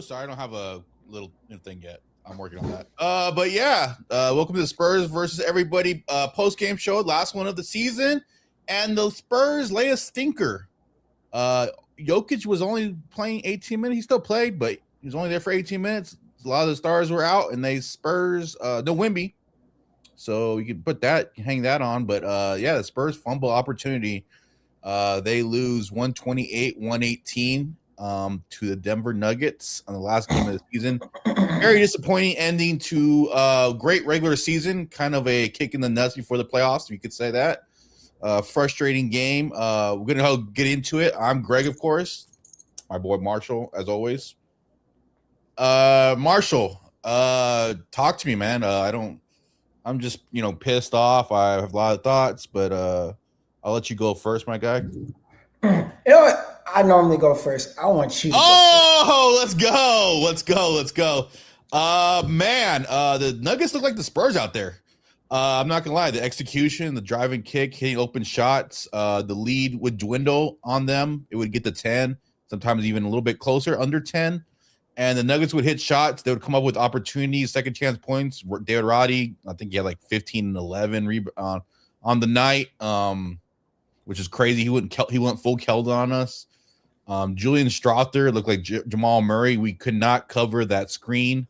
Sorry, I don't have a little thing yet. I'm working on that. But yeah, welcome to the Spurs versus everybody post game show, last one of the season, and the Spurs lay a stinker. Jokic was only playing 18 minutes. He still played, but he was only there for 18 minutes. A lot of the stars were out, and they Spurs no Wimby, so you can put that, hang that on. But yeah, the Spurs fumble opportunity. They lose 128-118 to the Denver Nuggets on the last game of the season. Very disappointing ending to great regular season, kind of a kick in the nuts before the playoffs, if you could say that. Frustrating game. We're going to get into it. I'm Greg, of course. My boy Marshall, as always. Marshall, talk to me, man. I'm just, pissed off. I have a lot of thoughts, but I'll let you go first, my guy. You know what? I normally go first. I want you to go first. Let's go. Man, the Nuggets look like the Spurs out there. I'm not gonna lie, the execution, the driving kick, hitting open shots, the lead would dwindle on them. It would get to 10, sometimes even a little bit closer, under 10. And the Nuggets would hit shots. They would come up with opportunities, second chance points. David Roddy, I think he had like 15 and 11 on the night, which is crazy. He went full Keldon on us. Julian Strother looked like Jamal Murray. We could not cover that screen.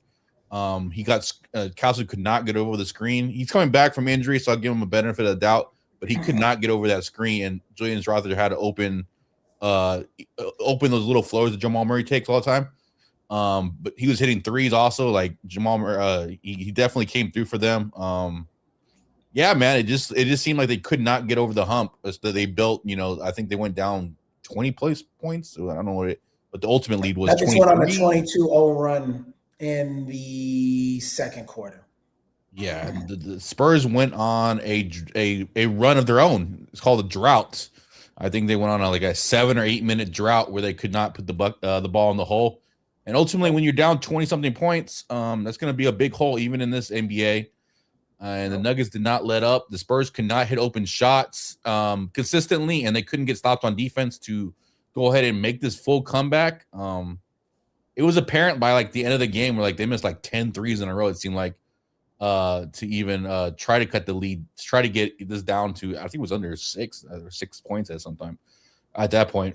Kelsey could not get over the screen. He's coming back from injury, so I'll give him a benefit of the doubt. But he could not get over that screen, and Julian Strother had to open those little floors that Jamal Murray takes all the time. But he was hitting threes also. Like Jamal Murray, he definitely came through for them. Yeah, man, it just seemed like they could not get over the hump that they built. I think they went down 20 points. I don't know but the ultimate lead was 23. Went on a 22-0 run in the second quarter. Yeah, the Spurs went on a run of their own. It's called a drought. I think they went on like a 7 or 8 minute drought where they could not put the ball in the hole. And ultimately, when you're down 20-something points, that's going to be a big hole even in this NBA. And the Nuggets did not let up. The Spurs could not hit open shots consistently, and they couldn't get stopped on defense to go ahead and make this full comeback. It was apparent by like the end of the game where like they missed like 10 threes in a row. It seemed like to even try to cut the lead, to try to get this down to, I think it was under 6 points at some time. At that point,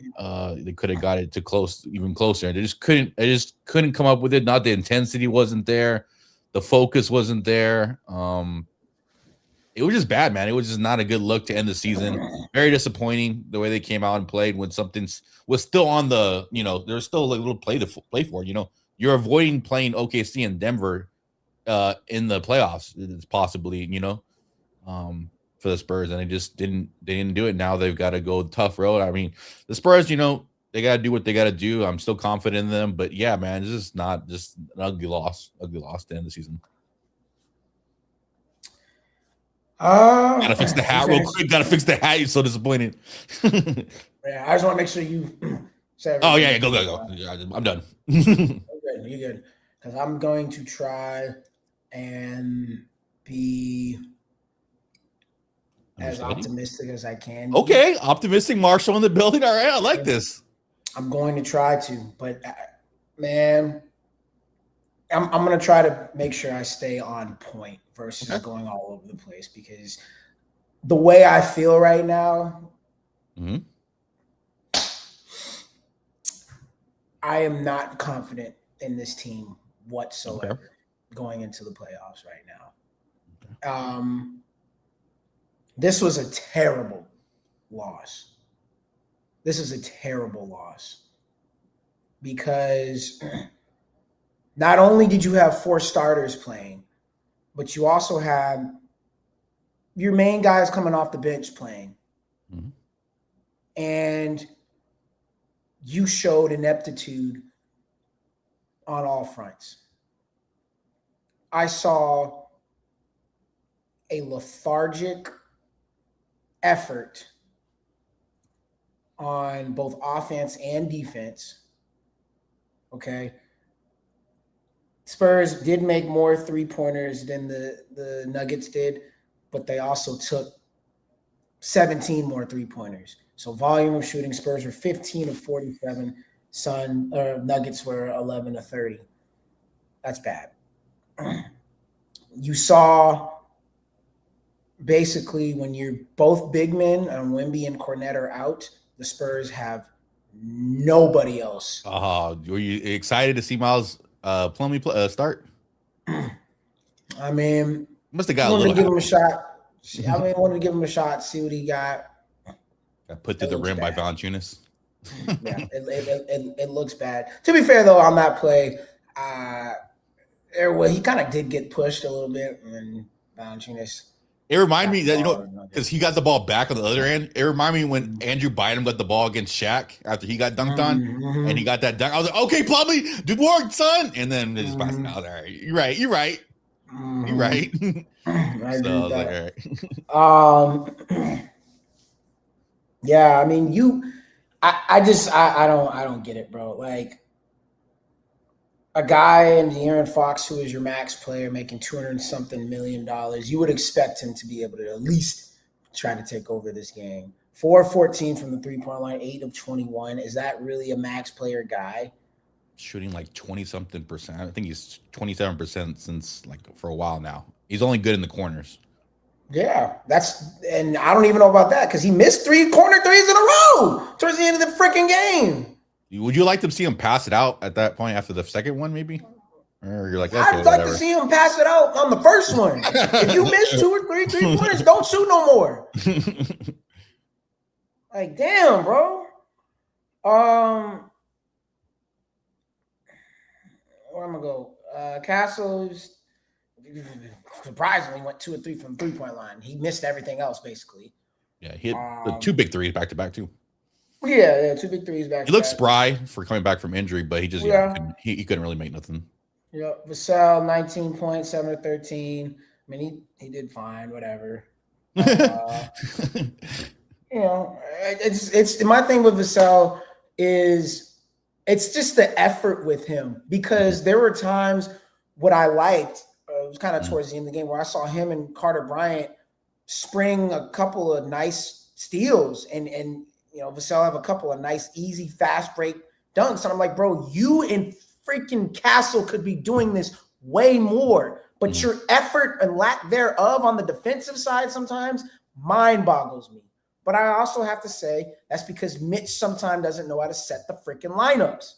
they could have got it to even closer. They just couldn't come up with it. Not the intensity wasn't there. The focus wasn't there. It was just bad, man. It was just not a good look to end the season. Very disappointing the way they came out and played when something was still on the, there's still a little play to play for. You're avoiding playing OKC and Denver in the playoffs. It's possibly, for the Spurs, and they just didn't do it. Now they've got to go tough road. I mean, the Spurs, they got to do what they got to do. I'm still confident in them, but yeah, man, this is not just an ugly loss to end the season. Gotta fix the hat real quick. Gotta fix the hat. You're so disappointed. Yeah, I just want to make sure you say. Oh yeah, go. Yeah, I'm done. You're good. Because I'm going to try and be as optimistic as I can. Okay, optimistic Marshall in the building. All right, I like this. I'm going to try to, but man, I'm going to try to make sure I stay on point versus going all over the place, because the way I feel right now, I am not confident in this team whatsoever going into the playoffs right now. This was a terrible loss. Because not only did you have 4 starters playing, but you also had your main guys coming off the bench playing. And you showed ineptitude on all fronts. I saw a lethargic effort on both offense and defense. Okay. Spurs did make more 3-pointers than the Nuggets did, but they also took 17 more 3-pointers. So volume of shooting, Spurs were 15 of 47. Nuggets were 11-30. That's bad. You saw basically when you're both big men and Wemby and Cornette are out, the Spurs have nobody else. Were you excited to see Miles Plumlee start? I mean, Must have got a wanted little to give him a happy. shot. I mean, wanted to give him a shot, see what he got. Got put to the rim by Valanciunas. Yeah, it looks bad. To be fair, though, on that play, he kind of did get pushed a little bit, and then Valanciunas. It reminded me that, because he got the ball back on the other end. It reminded me when Andrew Bynum got the ball against Shaq after he got dunked on, and he got that dunk. I was like, okay, Plumlee, good work, son. And then they just passed it out. All right, you're right. You're right. I So agree I with was that. like, all right. Yeah, I mean, I don't get it, bro. Like, a guy in De'Aaron Fox, who is your max player making $200-something million, you would expect him to be able to at least try to take over this game. 4-14 from the 3-point line, 8 of 21. Is that really a max player guy? Shooting like 20-something%. I think he's 27% since for a while now. He's only good in the corners. Yeah, and I don't even know about that because he missed 3 corner threes in a row towards the end of the freaking game. Would you like to see him pass it out at that point after the second one, maybe? Or you're like, okay, I'd like to see him pass it out on the first one. If you miss 2 or 3 3-pointers, don't shoot no more. Like, damn, bro. Where am I go? Castles surprisingly went 2 or 3 from 3-point line. He missed everything else basically. Yeah, he hit the 2 big threes back to back too. Yeah, 2 big threes back. He looked spry for coming back from injury, but he just he couldn't really make nothing. Yeah, Vassell 19 points, 7 of 13. I mean, he did fine, whatever. It's my thing with Vassell is it's just the effort with him, because there were times what I liked it was kind of towards the end of the game where I saw him and Carter Bryant spring a couple of nice steals and Vassell have a couple of nice, easy, fast break dunks. And I'm like, bro, you and freaking Castle could be doing this way more, but your effort and lack thereof on the defensive side sometimes mind boggles me. But I also have to say that's because Mitch sometimes doesn't know how to set the freaking lineups.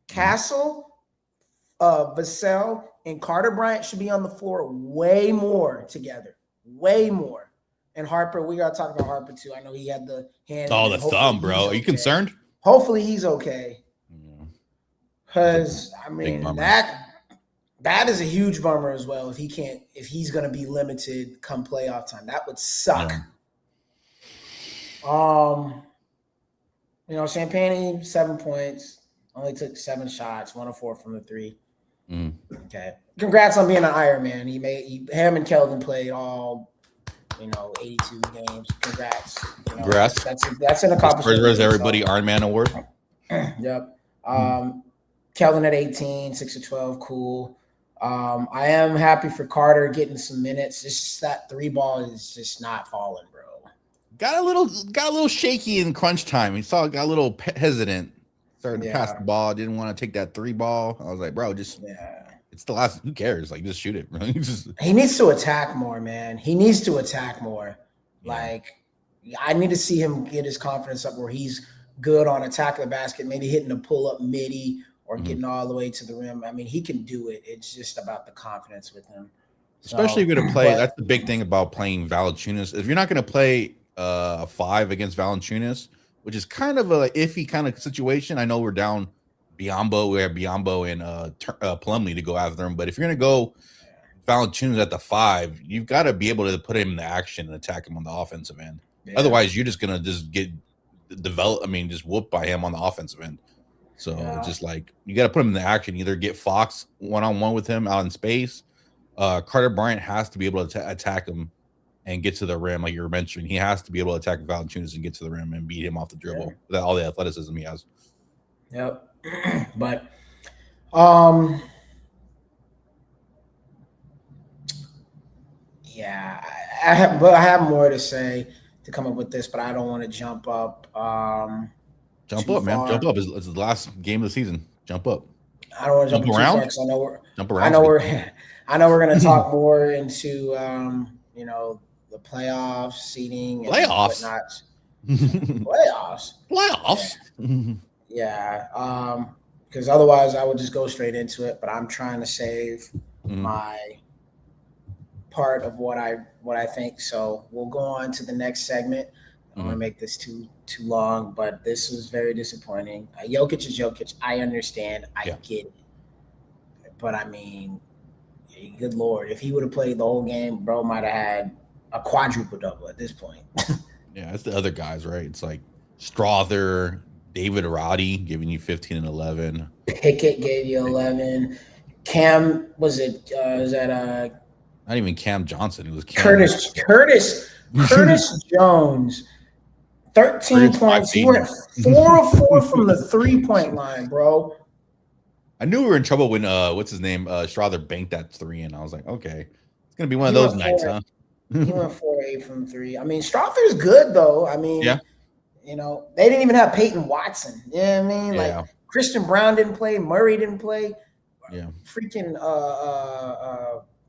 Castle, Vassell, and Carter Bryant should be on the floor way more together, way more. And Harper, we got to talk about Harper too. I know he had the hand. Oh, the thumb, bro. Are you concerned? Hopefully he's okay. Because I mean that is a huge bummer as well. If he's going to be limited come playoff time, that would suck. Yeah. Champagne 7 points, only took 7 shots, 1 of 4 from the 3. Okay, congrats on being an Iron Man. Him and Keldon played all 82 games. Congrats. Congrats. That's an accomplishment. Spurs everybody Iron Man award. Yep. Keldon at 18, 6 of 12, cool. I am happy for Carter getting some minutes. It's just that 3 ball is just not falling, bro. Got a little shaky in crunch time. Got a little hesitant. Started to pass the ball. Didn't want to take that 3 ball. I was like, bro, it's the last. Who cares? Like, just shoot it. He needs to attack more, man. He needs to attack more. Yeah. Like, I need to see him get his confidence up where he's good on attacking the basket, maybe hitting a pull-up midi or getting all the way to the rim. I mean, he can do it. It's just about the confidence with him. Especially if you're going to play. That's the big thing about playing Valanciunas. If you're not going to play a 5 against Valanciunas, which is kind of a iffy kind of situation. I know we're down Biyombo. We have Biyombo and Plumlee to go after him. But if you're going to go Valanciunas at the 5, you've got to be able to put him in the action and attack him on the offensive end. Yeah. Otherwise, you're just going to get just whooped by him on the offensive end. So it's just like you got to put him in the action. Either get Fox one-on-one with him out in space. Carter Bryant has to be able to attack him and get to the rim, like you were mentioning. He has to be able to attack Valanciunas and get to the rim and beat him off the dribble. Yeah. All the athleticism he has. Yep. But yeah, I have more to say to come up with this, but I don't want to jump up. Jump up, man. Jump up. It's the last game of the season. Jump up. I don't want to jump too far because Jump around. I know we're going to talk more into the playoffs, seeding, and whatnot. Playoffs. Yeah. Because otherwise I would just go straight into it. But I'm trying to save my part of what I think. So we'll go on to the next segment. I don't want to make this too long, but this was very disappointing. Jokic is Jokic. I understand. I get it. But I mean, good Lord, if he would have played the whole game, bro might have had a quadruple double at this point. Yeah, it's the other guys, right? It's like Strother, David Roddy giving you 15 and 11. Pickett gave you 11. Cam, is that not even Cam Johnson? It was Cam Curtis Jones. 13 points. He went 4 of 4 from the 3-point line, bro. I knew we were in trouble when what's his name? Strother banked that 3, and I was like, okay, it's gonna be one of those nights, huh? He went 4-8 from 3. I mean, Strother's good though. I mean, they didn't even have Peyton Watson. You know what I mean? Like Christian Brown didn't play, Murray didn't play. Yeah. Freaking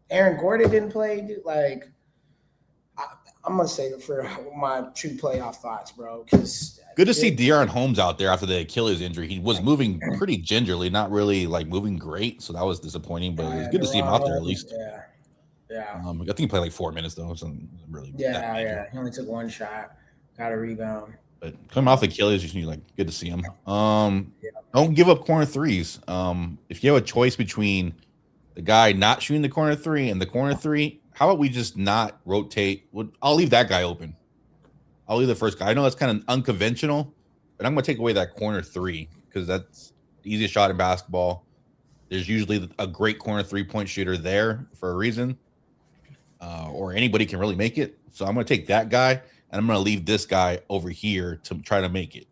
Aaron Gordon didn't play, dude. Like, I'm gonna save it for my true playoff thoughts, bro. Because good to see De'Aaron Holmes out there after the Achilles injury. He was moving pretty gingerly, not really like moving great, so that was disappointing. But it was good to see him out there at least. Yeah. I think he played like 4 minutes though, so really. Yeah. He only took 1 shot, got a rebound. But coming off the Achilles, you like good to see him. Don't give up corner threes. If you have a choice between the guy not shooting the corner 3 and the corner 3. How about we just not rotate? I'll leave that guy open. I'll leave the first guy. I know that's kind of unconventional, but I'm going to take away that corner 3 because that's the easiest shot in basketball. There's usually a great corner 3-point shooter there for a reason, or anybody can really make it. So I'm going to take that guy, and I'm going to leave this guy over here to try to make it.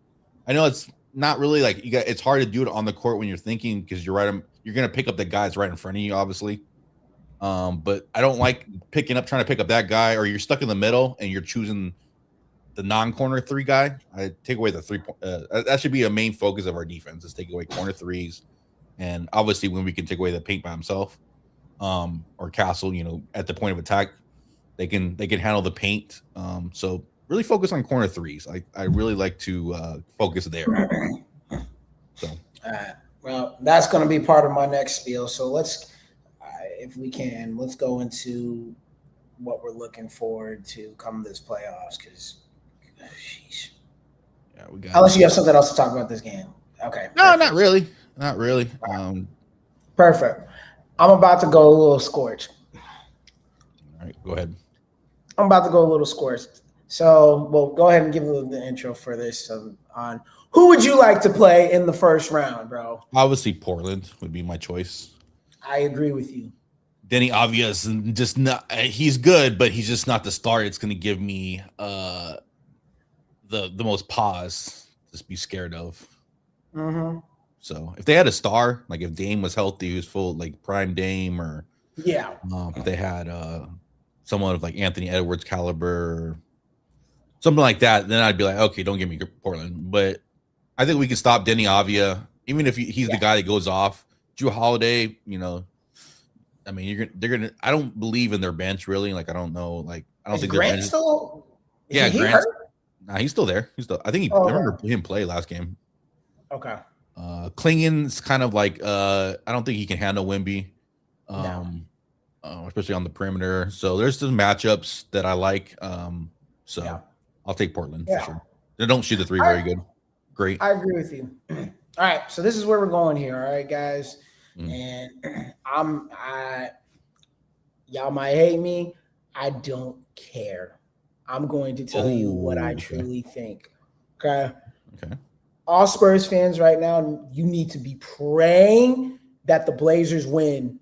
I know it's not really like it's hard to do it on the court when you're thinking because you're right. You're going to pick up the guys right in front of you, obviously. But I don't like trying to pick up that guy, or you're stuck in the middle and you're choosing the non-corner 3 guy. I take away the 3-point. That should be a main focus of our defense is take away corner 3s, and obviously when we can take away the paint by himself, or Castle, at the point of attack, they can handle the paint. So really focus on corner 3s. I really like to focus there. So, well, that's going to be part of my next spiel. So let's. If we can, let's go into what we're looking forward to come this playoffs. Because, we got. Unless you have something else to talk about this game. Okay. No, not really. Not really. Perfect. I'm about to go a little scorched. All right, go ahead. I'm about to go a little scorched. So, well, go ahead and give the intro for this on who would you like to play in the first round, bro? Obviously, Portland would be my choice. I agree with you. Denny Obvious and just not. He's good, but he's just not the start. It's going to give me the most pause. Just be scared of. Mm-hmm. So if they had a star, like if Dame was healthy, who's full like prime Dame, or if they had someone of like Anthony Edwards caliber, or something like that, then I'd be like, okay, don't give me Portland. But I think we can stop Denny Avia, even if he's the guy that goes off. Drew Holiday, I mean, they're gonna. I don't believe in their bench really. Like I don't know. Like I don't think Grant their bench. Still. Yeah, Grant. Nah, he's still there. I think I remember him play last game. Okay. Klingen's kind of like I don't think he can handle Wemby, especially on the perimeter. So there's some matchups that I like. I'll take Portland for sure. They don't shoot the 3 very good. Great. I agree with you. All right, so this is where we're going here. All right, guys. And y'all might hate me. I don't care. I'm going to tell you what I truly think. Okay. All Spurs fans right now, you need to be praying that the Blazers win.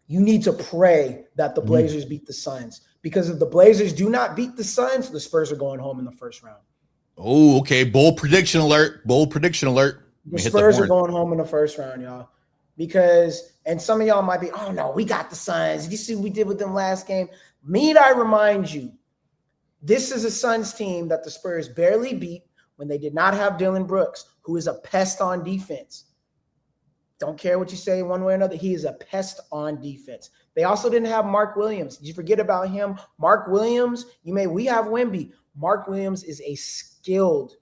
You need to pray that the Blazers beat the Suns. Because if the Blazers do not beat the Suns, the Spurs are going home in the first round. Oh, okay. Bold prediction alert. The Spurs are going home in the first round, y'all. Because, and some of y'all might be, oh no, we got the Suns. Did you see what we did with them last game? Need I remind you, this is a Suns team that the Spurs barely beat when they did not have Dylan Brooks, who is a pest on defense. Don't care what you say one way or another. He is a pest on defense. They also didn't have Mark Williams. Did you forget about him? Mark Williams, we have Wemby. Mark Williams is a skilled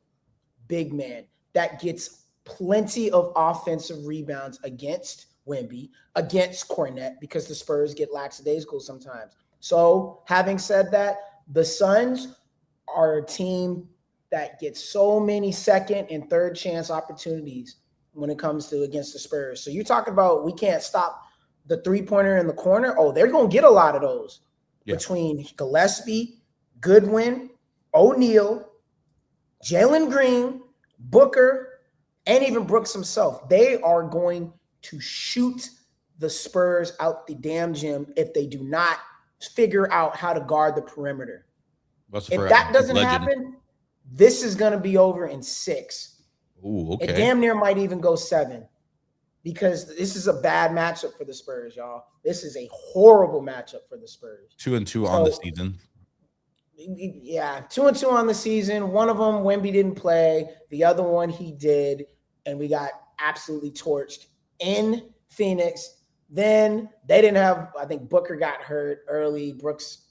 big man that gets plenty of offensive rebounds against Wemby, against Cornette, because the Spurs get lackadaisical sometimes. So having said that, the Suns are a team that gets so many second and third chance opportunities when it comes to against the Spurs. So you're talking about we can't stop the three-pointer in the corner. Oh, they're going to get a lot of those between Gillespie, Goodwin, O'Neal, Jalen Green, Booker, and even Brooks himself. They are going to shoot the Spurs out the damn gym if they do not figure out how to guard the perimeter. If that doesn't happen, this is going to be over in 6. Ooh, okay. It damn near might even go 7 because this is a bad matchup for the Spurs, y'all. This is a horrible matchup for the Spurs. 2-2 on the season. Yeah, 2-2 on the season. One of them, Wemby didn't play. The other one, he did, and we got absolutely torched in Phoenix. Then they didn't have, I think Booker got hurt early. Brooks,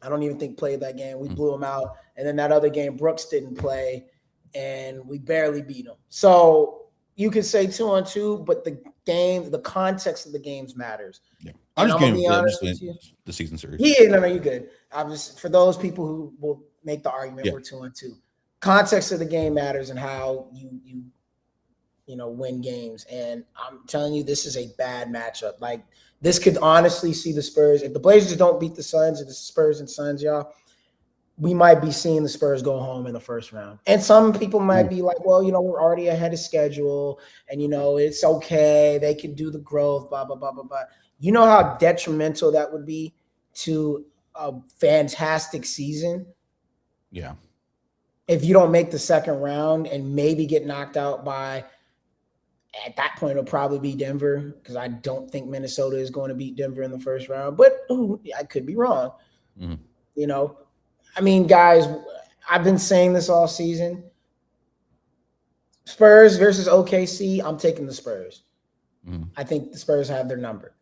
I don't even think played that game. We blew him out. And then that other game, Brooks didn't play, and we barely beat him. So you could say 2-2, but the game, the context of the games matters. Yeah. I'm just getting the season series. Yeah, no, you're good. I'm just, for those people who will make the argument we're 2-2. Context of the game matters and how you win games. And I'm telling you, this is a bad matchup. Like, this could honestly see the Spurs. If the Blazers don't beat the Suns, if the Spurs and Suns, y'all, we might be seeing the Spurs go home in the first round. And some people might be like, well, we're already ahead of schedule and, it's okay. They can do the growth, blah, blah, blah, blah, blah. You know how detrimental that would be to a fantastic season? Yeah. If you don't make the second round and maybe get knocked out by, at that point, it'll probably be Denver, because I don't think Minnesota is going to beat Denver in the first round. But I could be wrong. I mean, guys, I've been saying this all season. Spurs versus OKC, I'm taking the Spurs. I think the Spurs have their number.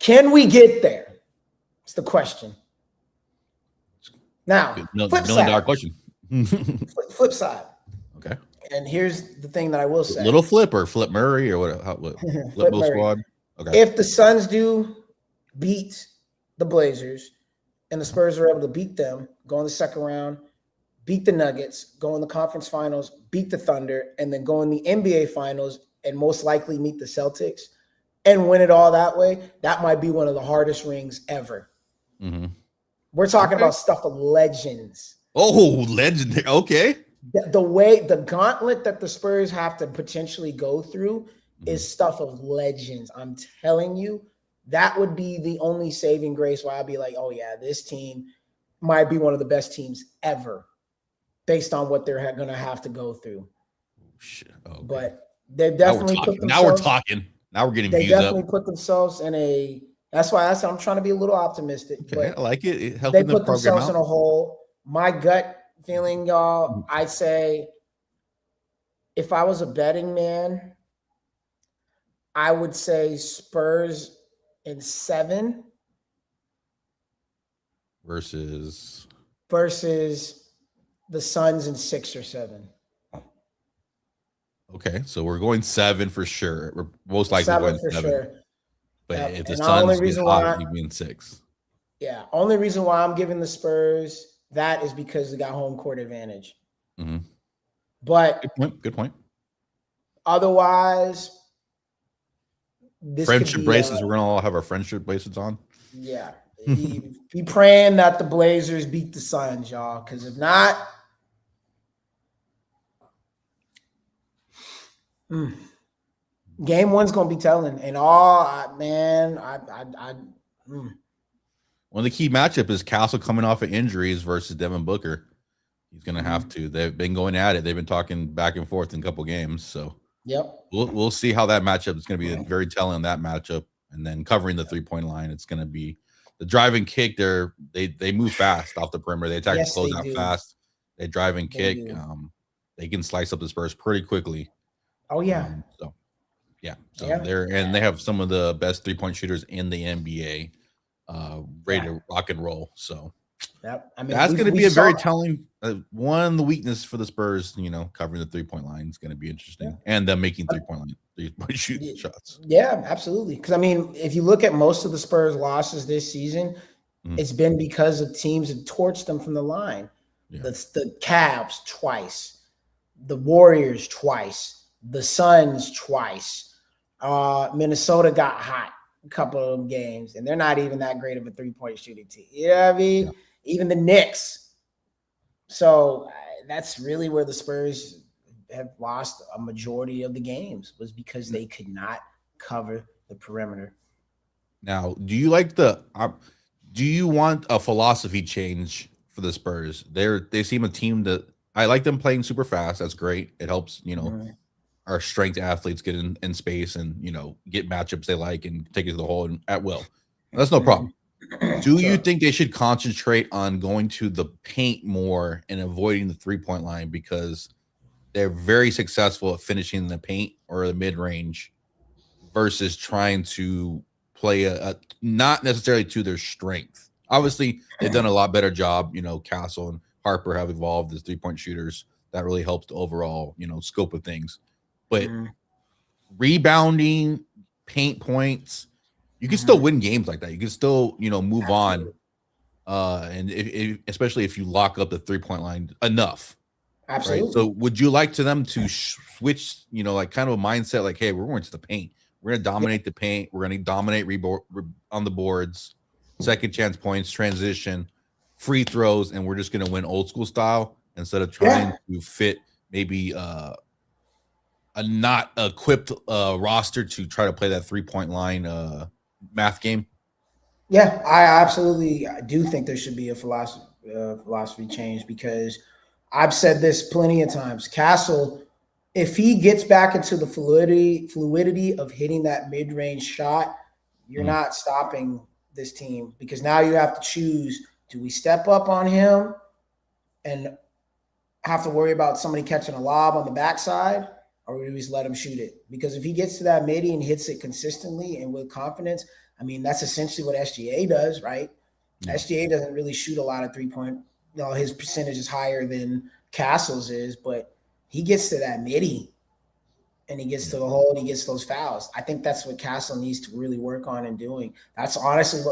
Can we get there? It's the question. Now, flip side. Question. Flip side. Okay. And here's the thing that I will say. Little flip or flip Murray or what? Flip Bill squad. Okay. If the Suns do beat the Blazers and the Spurs are able to beat them, go in the second round, beat the Nuggets, go in the conference finals, beat the Thunder, and then go in the NBA finals and most likely meet the Celtics and win it all that way, that might be one of the hardest rings ever. We're talking about stuff of legends. Oh, legendary. Okay. The gauntlet that the Spurs have to potentially go through is stuff of legends. I'm telling you, that would be the only saving grace where I'd be like, oh yeah, this team might be one of the best teams ever based on what they're going to have to go through. Shit. Okay. But they've definitely put themselves. Now we're talking. Now we're getting views up. They definitely put themselves in a. That's why I'm trying to be a little optimistic. Okay, I like it. They put themselves in a hole. My gut feeling, y'all, I'd say if I was a betting man, I would say Spurs in 7 versus the Suns in 6 or 7. Okay, so we're going 7 for sure. We're most likely going 7. Sure. But if the Suns get hot, you'd be in 6. Yeah, only reason why I'm giving the Spurs that is because they got home court advantage. But good point. Otherwise, this friendship bracelets. We're gonna all have our friendship bracelets on. Yeah, be praying that the Blazers beat the Suns, y'all. Because if not, game 1's gonna be telling. And One of the key matchup is Castle coming off of injuries versus Devin Booker. He's going to have to. They've been going at it. They've been talking back and forth in a couple games. So we'll see how that matchup is going to be very telling in that matchup. And then covering the 3-point line, it's going to be the driving kick. They move fast off the perimeter. They attack close out fast. They drive and kick. they can slice up the Spurs pretty quickly. Oh yeah, So yeah, so yeah, they have some of the best 3-point shooters in the NBA, ready yeah. to rock and roll. So Yep. I mean, that's going to we be a saw. very telling one. The weakness for the Spurs, covering the 3-point line is going to be Yeah. interesting, and them making 3-point shoot shots. Yeah, absolutely. Because I mean, if you look at most of the Spurs' losses this season, Mhm. it's been because of teams that torched them from the line. Yeah. The Cavs twice, the Warriors twice, the Suns twice. Minnesota got hot a couple of games, and they're not even that great of a 3-point shooting team. You know what I mean? Yeah. Even the Knicks. So that's really where the Spurs have lost a majority of the games, was because they could not cover the perimeter. Now, do you want a philosophy change for the Spurs? They seem a team that I like them playing super fast. That's great. It helps, Mhm. our strength athletes get in space and get matchups they like and take it to the hole and at will. That's no problem. Do you Sure. think they should concentrate on going to the paint more and avoiding the 3-point line, because they're very successful at finishing in the paint or the mid range versus trying to play a not necessarily to their strength? Obviously, they've done a lot better job. Castle and Harper have evolved as 3-point shooters. That really helps the overall scope of things. But Mhm. rebounding, paint points, you can still Mhm. win games like that. You can still move on. Absolutely. And especially if you lock up the 3-point line enough, right? So Absolutely. would you like to them to switch, like kind of a mindset, like, hey, we're going to the paint. We're going to Yeah. dominate the paint. We're going to dominate on the boards, second chance points, transition, free throws, and we're just going to win old school style instead of trying Yeah. to fit maybe a not equipped roster to try to play that 3-point line math game. Yeah, I absolutely do think there should be a philosophy change, because I've said this plenty of times. Castle, if he gets back into the fluidity of hitting that mid range shot, you're Mhm. not stopping this team, because now you have to choose: do we step up on him and have to worry about somebody catching a lob on the backside, or we just let him shoot it? Because if he gets to that midi and hits it consistently and with confidence, I mean, that's essentially what SGA does, right? Yeah. SGA doesn't really shoot a lot of 3-point. His percentage is higher than Castle's is, but he gets to that midi and he gets Yeah. to the hole and he gets those fouls. I think that's what Castle needs to really work on and doing. That's honestly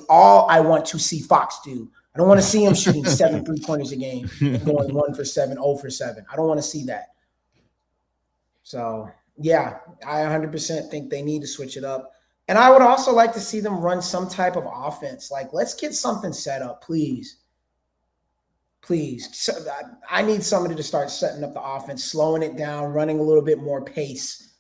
all I want to see Fox do. I don't want to see him shooting 7 3-pointers a game and going 1 for 7, 0 for 7. I don't want to see that. So, yeah, I 100% think they need to switch it up. And I would also like to see them run some type of offense. Like, let's get something set up, please. Please. So, I need somebody to start setting up the offense, slowing it down, running a little bit more pace.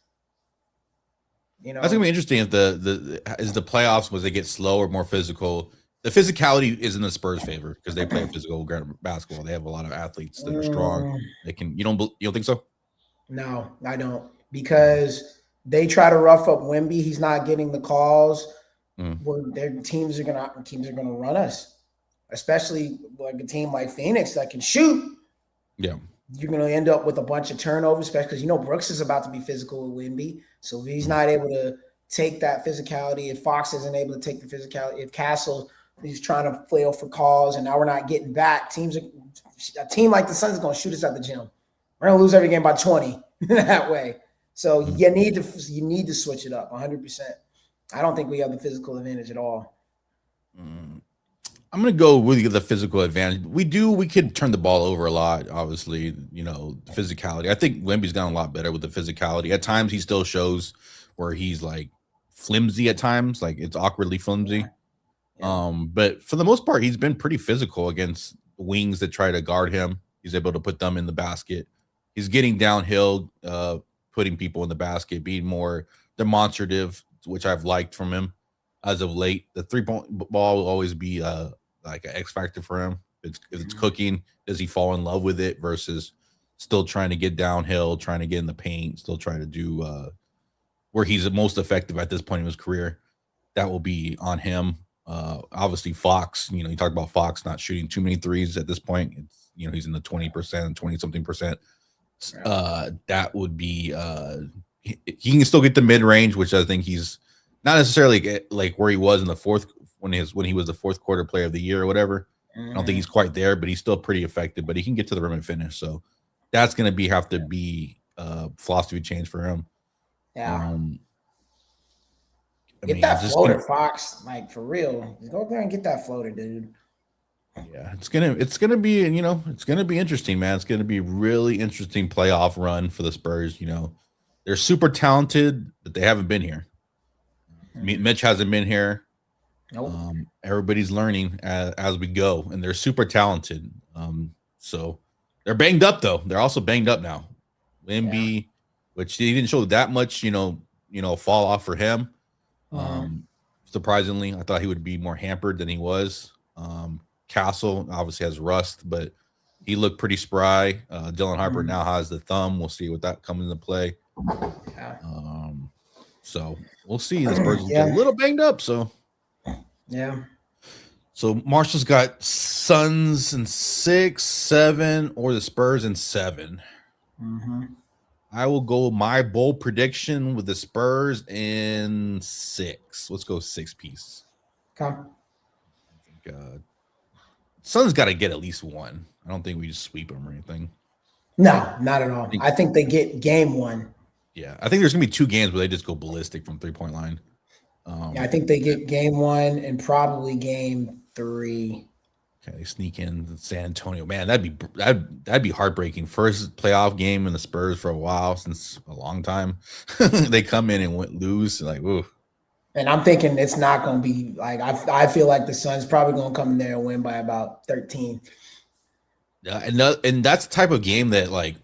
That's gonna be interesting if the playoffs, was they get slower, more physical. The physicality is in the Spurs' favor because they play a physical basketball. They have a lot of athletes that are strong. Mm, They can. You don't think so? no, I don't, because they try to rough up Wemby. He's not getting the calls. Mm. Where their teams are gonna run us, especially like a team like Phoenix that can shoot. Yeah. You're going to end up with a bunch of turnovers, especially because Brooks is about to be physical with Wemby. So if he's Mm. not able to take that physicality, if Fox isn't able to take the physicality, if Castle is trying to flail for calls, and now we're not getting back, a team like the Suns is going to shoot us at the gym. We're going to lose every game by 20 that way. So Mm. you need to switch it up 100%. I don't think we have the physical advantage at all. I'm gonna go with the physical advantage. We could turn the ball over a lot. Obviously, the physicality. I think Wemby's gotten a lot better with the physicality. At times, he still shows where he's like flimsy. At times, like it's awkwardly flimsy. Yeah. But for the most part, he's been pretty physical against wings that try to guard him. He's able to put them in the basket. He's getting downhill, putting people in the basket, being more demonstrative, which I've liked from him as of late. The 3-point ball will always be like an X factor for him. If it's cooking, does he fall in love with it versus still trying to get downhill, trying to get in the paint, still trying to do where he's the most effective at this point in his career? That will be on him. Obviously, Fox, you talk about Fox not shooting too many threes at this point. It's, he's in the 20%, 20 something percent. That would be, he can still get the mid range, which I think he's not necessarily like where he was in the fourth when he was the fourth quarter player of the year or whatever. I don't think he's quite there, but he's still pretty effective. But he can get to the rim and finish. So that's going to have to be philosophy change for him. Yeah. I get mean, that floater, Fox. Like, for real. Just go there and get that floater, dude. Yeah, it's gonna be, it's gonna be interesting, man. It's gonna be really interesting playoff run for the Spurs. They're super talented, but they haven't been here. Mitch hasn't been here. Nope. Everybody's learning as we go, and they're super talented. So they're banged up though. They're also banged up now. Wemby, which he didn't show that much, fall off for him. Surprisingly, I thought he would be more hampered than he was. Castle obviously has rust, but he looked pretty spry. Dylan Harper now has the thumb. We'll see what that comes into play. So we'll see. The Spurs get a little banged up. So So Marshall's got Suns in 6, 7, or the Spurs in 7. I will go my bold prediction with the Spurs in 6. Let's go 6-piece. Okay. I think Suns got to get at least one. I don't think we just sweep them or anything. No, not at all. I think they get game 1. Yeah, I think there's gonna be 2 games where they just go ballistic from 3-point line. I think they get game 1 and probably game 3. Okay, they sneak in San Antonio. Man, that'd be heartbreaking. First playoff game in the Spurs for a while, since a long time. They come in and lose. Like, ooh. And I'm thinking it's not going to be like, I feel like the Suns probably going to come in there and win by about 13. Yeah, and that's the type of game that, like,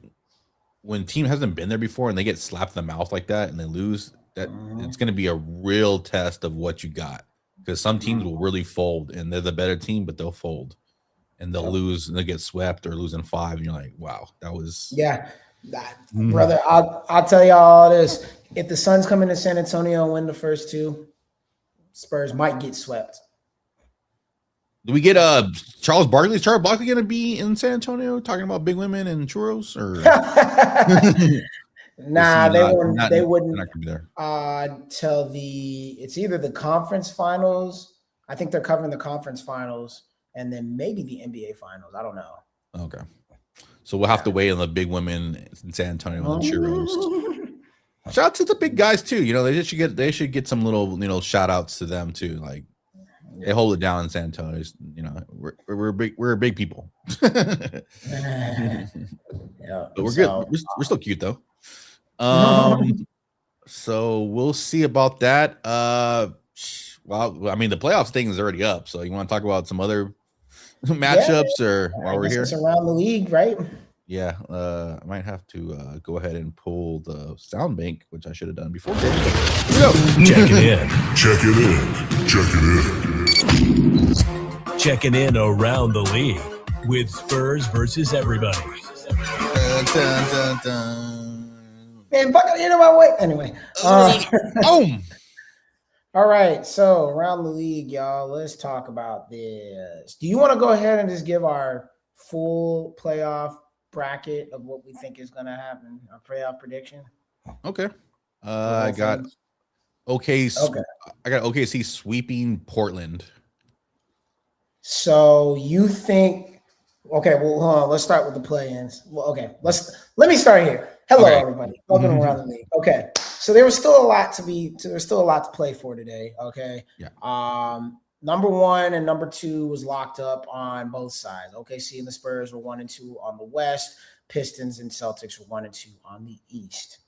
when team hasn't been there before and they get slapped in the mouth like that and they lose, that it's going to be a real test of what you got. Because some teams will really fold, and they're the better team, but they'll fold, and they'll lose, and they get swept or lose in 5, and you're like, wow, that was brother. I'll tell you all this: if the Suns come into San Antonio and win the first 2, Spurs might get swept. Do we get Charles Barkley? Is Charles Barkley going to be in San Antonio talking about big women and churros? Or nah, they wouldn't. Not gonna be there. Till it's either the conference finals. I think they're covering the conference finals, and then maybe the NBA finals. I don't know. Okay, so we'll have to wait on the big women in San Antonio and the churros. Shout out to the big guys too. They should get some little shout outs to them too. Like, they hold it down in San Antonio. We're big people. But we're good. We're still cute though. So we'll see about that. Well, I mean, the playoffs thing is already up. So you want to talk about some other matchups or while we're here? It's around the league, right? Yeah, I might have to go ahead and pull the sound bank, which I should have done before. Here we go. Check it in. Checking in around the league with Spurs versus everybody. Dun, dun, dun. Man, fucking get in my way. Anyway. Boom. All right. So around the league, y'all, let's talk about this. Do you want to go ahead and just give our full playoff bracket of what we think is going to happen, our playoff prediction? Okay. I got OKC sweeping Portland. So you think? Okay, well, hold on. Let's start with the play-ins. Well, okay, let me start here. Hello, everybody. Welcome around the league. Okay, so there was still a lot to play for today. Okay. Yeah. Number 1 and number 2 was locked up on both sides. OKC and the Spurs were 1 and 2 on the West. Pistons and Celtics were 1 and 2 on the East.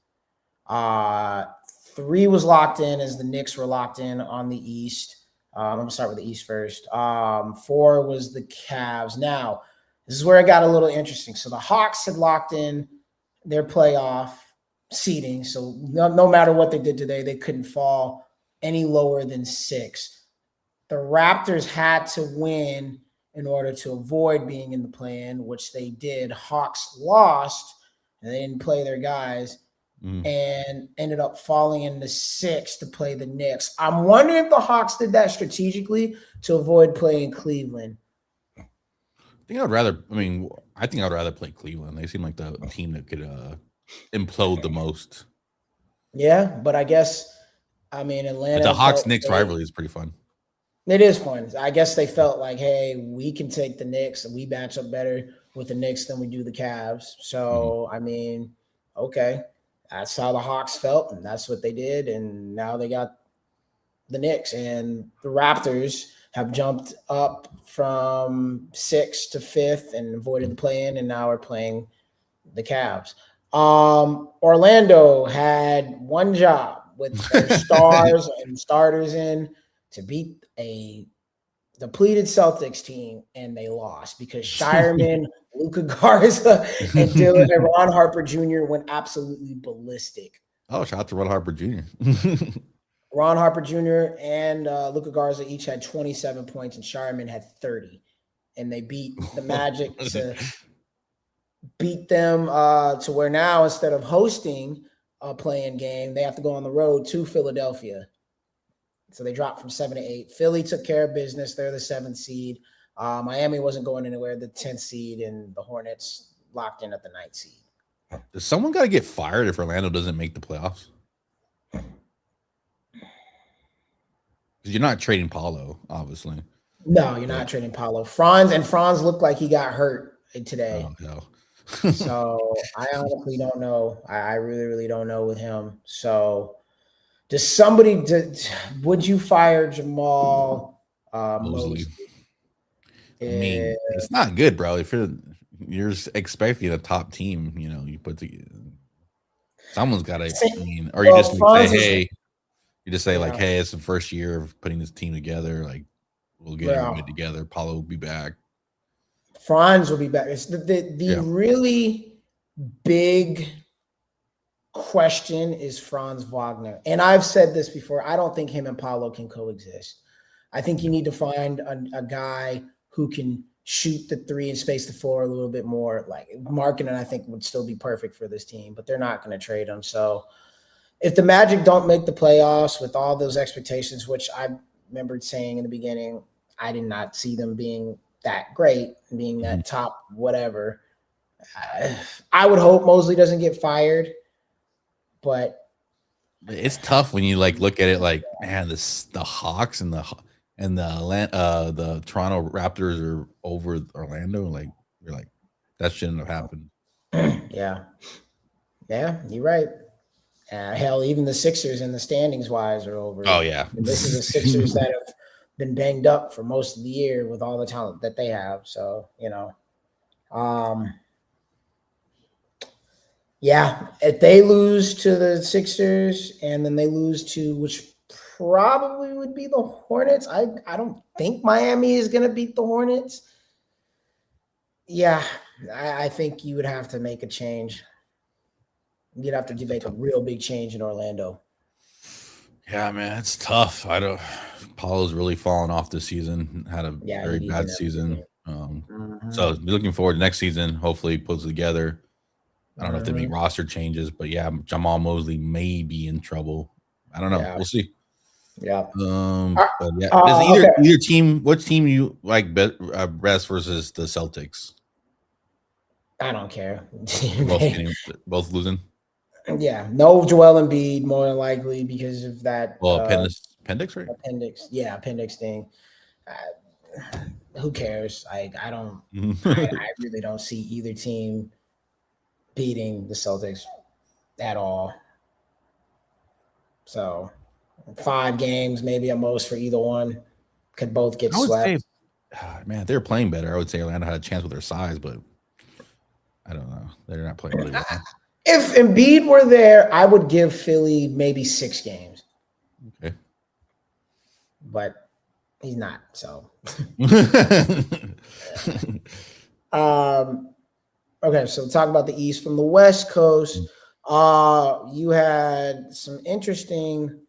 3 was locked in as the Knicks were locked in on the East. I'm going to start with the East first. 4 was the Cavs. Now, this is where it got a little interesting. So the Hawks had locked in their playoff seeding. So no matter what they did today, they couldn't fall any lower than 6. The Raptors had to win in order to avoid being in the play-in, which they did. Hawks lost, and they didn't play their guys. and ended up falling in the 6th to play the Knicks. I'm wondering if the Hawks did that strategically to avoid playing Cleveland. I think I would rather play Cleveland. They seem like the team that could implode the most. Yeah, but I guess, Atlanta. But the Hawks-Knicks rivalry is pretty fun. It is fun. I guess they felt like, hey, we can take the Knicks and we match up better with the Knicks than we do the Cavs. So, okay. That's how the Hawks felt, and that's what they did. And now they got the Knicks, and the Raptors have jumped up from 6th to 5th and avoided the play-in, and now are playing the Cavs. Orlando had one job with their stars and starters in to beat a depleted Celtics team, and they lost because Shireman, Luka Garza, and Ron Harper Jr. went absolutely ballistic. Oh, shout out to Ron Harper Jr. Ron Harper Jr. and Luka Garza each had 27 points, and Shireman had 30. And they beat the Magic to beat them to where now, instead of hosting a play-in game, they have to go on the road to Philadelphia. So they dropped from 7 to 8. Philly took care of business. They're the 7th seed. Miami wasn't going anywhere, the 10th seed, and the Hornets locked in at the 9th seed. Does someone got to get fired if Orlando doesn't make the playoffs? Because you're not trading Paulo, obviously. No, you're not trading Paulo. Franz looked like he got hurt today. Oh, no. So I honestly don't know. I really, really don't know with him. So would you fire Jamal Mosley? It's not good, bro. If you're expecting a top team, you put someone's got to. Or you just say, hey, hey, it's the first year of putting this team together. Like, we'll get it together. Paulo will be back. Franz will be back. It's the really big question is Franz Wagner. And I've said this before. I don't think him and Paulo can coexist. I think you need to find a guy who can shoot the 3 and space the floor a little bit more. Like Markkanen, I think, would still be perfect for this team, but they're not going to trade him. So if the Magic don't make the playoffs with all those expectations, which I remembered saying in the beginning, I did not see them being that great, being that top whatever. I would hope Mosley doesn't get fired, but it's tough when you look at it like, man, the Hawks and the Toronto Raptors are over Orlando. Like, you're like, that shouldn't have happened. Yeah, you're right. Hell, even the Sixers in the standings wise are over. Oh yeah, and this is the Sixers that have been banged up for most of the year with all the talent that they have. So if they lose to the Sixers and then they lose to which probably would be the Hornets. I don't think Miami is going to beat the Hornets. Yeah, I think you would have to make a change. You'd have to make a real big change in Orlando. Yeah, man, it's tough. Paulo's really fallen off this season. Had a very bad season. So looking forward to next season. Hopefully, puts it together. I don't know if they make roster changes, but yeah, Jamal Mosley may be in trouble. I don't know. Yeah. We'll see. Yeah. But yeah. Either team. What team you like best versus the Celtics? I don't care. both losing. Yeah, no Joel Embiid more than likely because of that. Well, appendix, right? Appendix thing. Who cares? I don't. I really don't see either team beating the Celtics at all. So 5 games, maybe at most for either one. Could both get swept. Man, they're playing better. I would say Atlanta had a chance with their size, but I don't know. They're not playing really well. If Embiid were there, I would give Philly maybe 6 games. Okay. But he's not, so. Okay, so talk about the East. From the West Coast, you had some interesting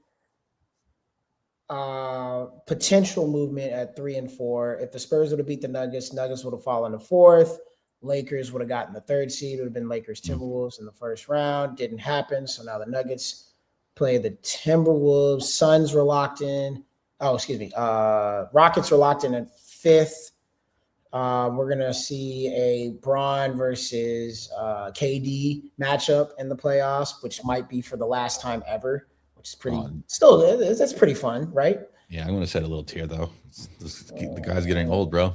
potential movement at 3 and 4. If the Spurs would have beat the Nuggets would have fallen to 4th. Lakers would have gotten the 3rd seed. It would have been Lakers Timberwolves in the first round. Didn't happen. So now the Nuggets play the Timberwolves. Suns were locked in. Oh, excuse me. Rockets were locked in at 5th. We're going to see a Bron versus KD matchup in the playoffs, which might be for the last time ever, which is pretty that's pretty fun, right? Yeah, I'm going to set a little tier, though. The guy's getting old, bro.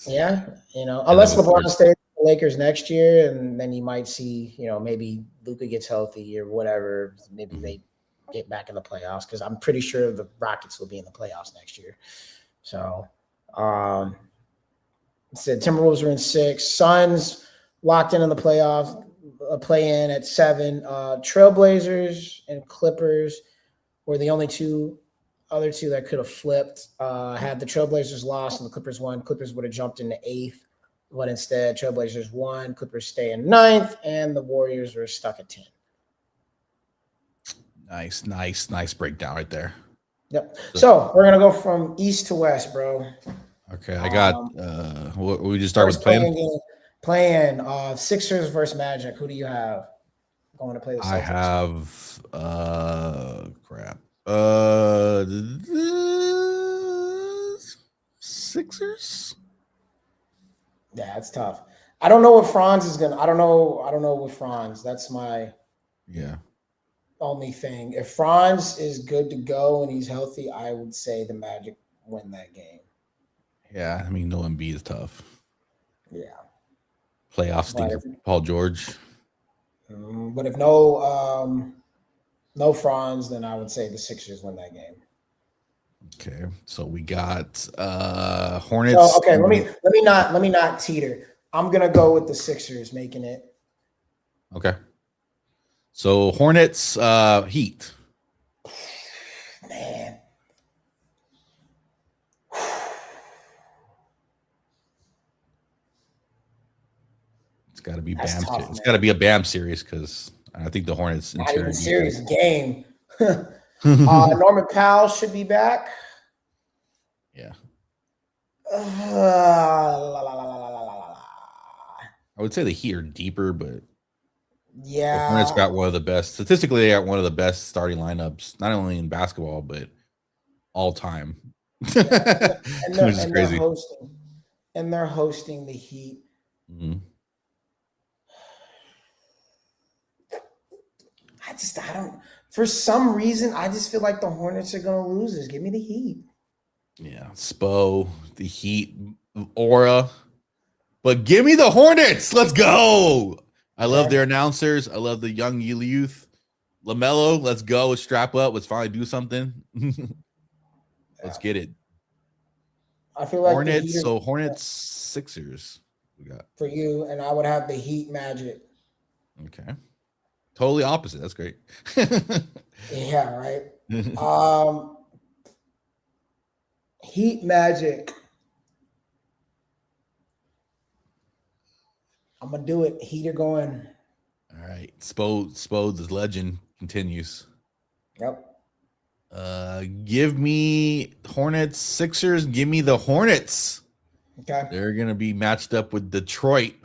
Yeah, unless LeBron stays with the Lakers next year, and then you might see, maybe Luka gets healthy or whatever. Maybe they get back in the playoffs, because I'm pretty sure the Rockets will be in the playoffs next year. So, said Timberwolves are in 6. Suns locked in the playoffs, play-in at 7. Trailblazers and Clippers were the only other two that could have flipped. Had the Trailblazers lost and the Clippers won, Clippers would have jumped into 8th, but instead Trailblazers won, Clippers stay in 9th, and the Warriors were stuck at 10. Nice breakdown right there. Yep. So we're gonna go from east to west, bro. Okay, I got. We just start with playing. Sixers versus Magic. Who do you have going to play the Celtics? I have. Crap. Sixers. Yeah, it's tough. I don't know what Franz is gonna. I don't know with Franz. That's my. Yeah. Only thing. If Franz is good to go and he's healthy, I would say the Magic win that game. Yeah, I mean, no Embiid is tough. Yeah. Playoff stinker, Paul George. But if no Franz, then I would say the Sixers win that game. Okay, so we got Hornets. So, okay, let me not teeter. I'm gonna go with the Sixers making it. Okay. So Hornets, Heat. Man. It's got to be Bam. It's got to be a Bam series, because I think the Hornets. Not even series game. Norman Powell should be back. Yeah. I would say the Heat are deeper, but yeah, the Hornets got one of the best. Statistically, they got one of the best starting lineups, not only in basketball but all time. Yeah. Which is crazy. They're hosting the Heat. Mm-hmm. I don't. For some reason, I just feel like the Hornets are going to lose this. Give me the Heat. Yeah, Spo, the Heat, aura. But give me the Hornets. Let's go. I love their announcers. I love the young youth. LaMelo, let's go. Let's strap up. Let's finally do something. Let's get it. I feel like Hornets. So Hornets, Sixers. We got for you, and I would have the Heat Magic. Okay. Totally opposite. That's great. Yeah, right. Heat Magic. I'm gonna do it. Heat are going. All right. Spo, the legend continues. Yep. Give me Hornets, Sixers. Give me the Hornets. Okay. They're gonna be matched up with Detroit.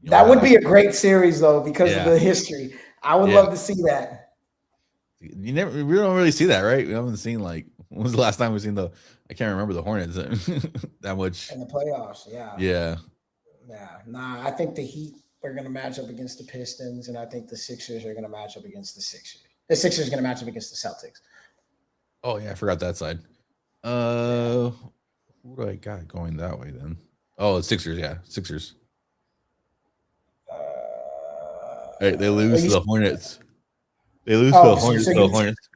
That would be a great series, though, because of the history. I would love to see that. We don't really see that, right? We haven't seen, like, when was the last time we've seen I can't remember the Hornets that much in the playoffs. Yeah. Yeah. Nah, I think the Heat are going to match up against the Pistons, and I think the Sixers are going to match up against the Sixers. The Sixers are going to match up against the Celtics. Oh yeah, I forgot that side. Who do I got going that way then? Oh, it's Sixers. Yeah, Sixers. Hey, they lose to the Hornets. They lose to the Hornets.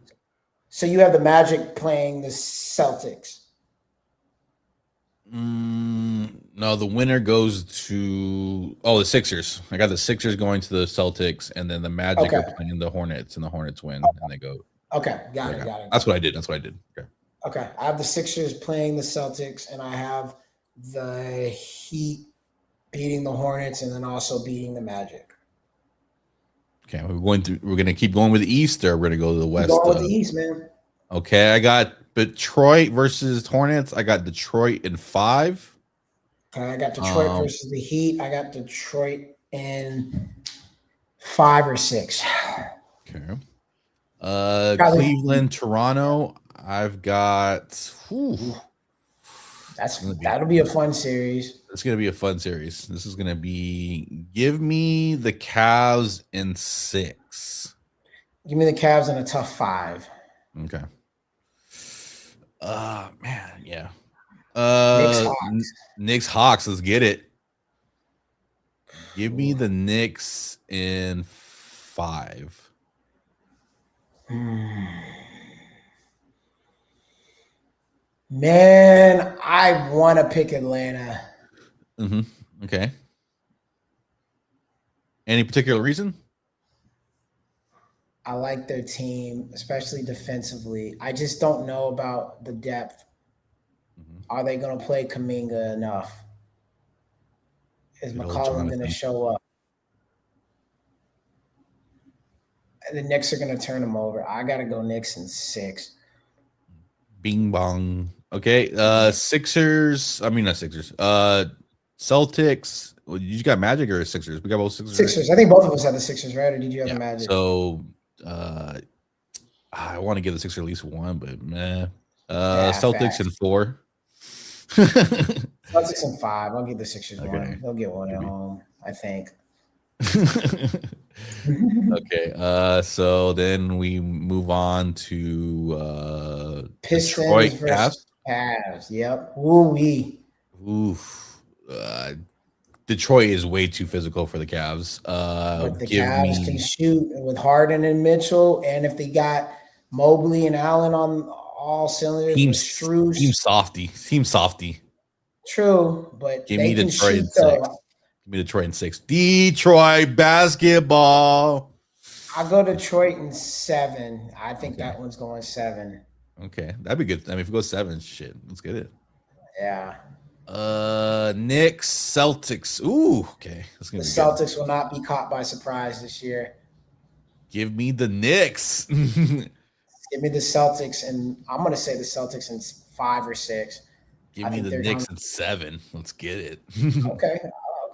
So you have the Magic playing the Celtics. No, the winner goes to the Sixers. I got the Sixers going to the Celtics, and then the Magic are playing the Hornets, and the Hornets win, and they go. Okay, got it. That's what I did. Okay, I have the Sixers playing the Celtics, and I have the Heat beating the Hornets, and then also beating the Magic. Okay, we're going to keep going with the East, or we're going to go to the West? Going with the East, man. Okay, I got Detroit versus Hornets. I got Detroit in 5. Okay, I got Detroit Um, versus the Heat. I got Detroit in 5 or 6. okay. Probably Cleveland, Toronto. I've got. Whew, that'll be a fun series. it's gonna be a fun series. This is gonna be. Give me the Cavs in 6. Give me the Cavs in a tough 5. Okay. Man, yeah. Knicks Hawks. Knicks Hawks. Let's get it. Give me the Knicks in 5. Man, I want to pick Atlanta. Okay. Any particular reason? I like their team, especially defensively. I just don't know about the depth. Are they going to play Kuminga enough? Is Good old McCollum going to Jonathan. show up? The Knicks are going to turn them over. I got to go Knicks in 6. Bing bong. Okay. Sixers. I mean, not Sixers. Celtics. You got Magic or Sixers? We got both Sixers. Sixers. Right? I think both of us had the Sixers, right? Or did you have the Magic? So I want to give the Sixers at least one, but Celtics in 4. Celtics in 5. I'll give the Sixers one. They'll get one at home, I think. Okay. So then we move on to Pistons Detroit versus Cavs. Yep. Ooh-wee. Oof. Detroit is way too physical for the Cavs. But the Cavs can shoot with Harden and Mitchell, and if they got Mobley and Allen on all cylinders, Team softy. True, but Give they me can Detroit shoot in 6. Give me Detroit in 6. Detroit basketball. I'll go Detroit in 7. I think that one's going 7. Okay, that'd be good. I mean, if we go 7, shit, let's get it. Yeah. Knicks, Celtics. Ooh, okay. The Celtics will not be caught by surprise this year. Give me the Knicks. Give me the Celtics, and I'm going to say the Celtics in 5 or 6. Give me the Knicks in 7. Let's get it. Okay,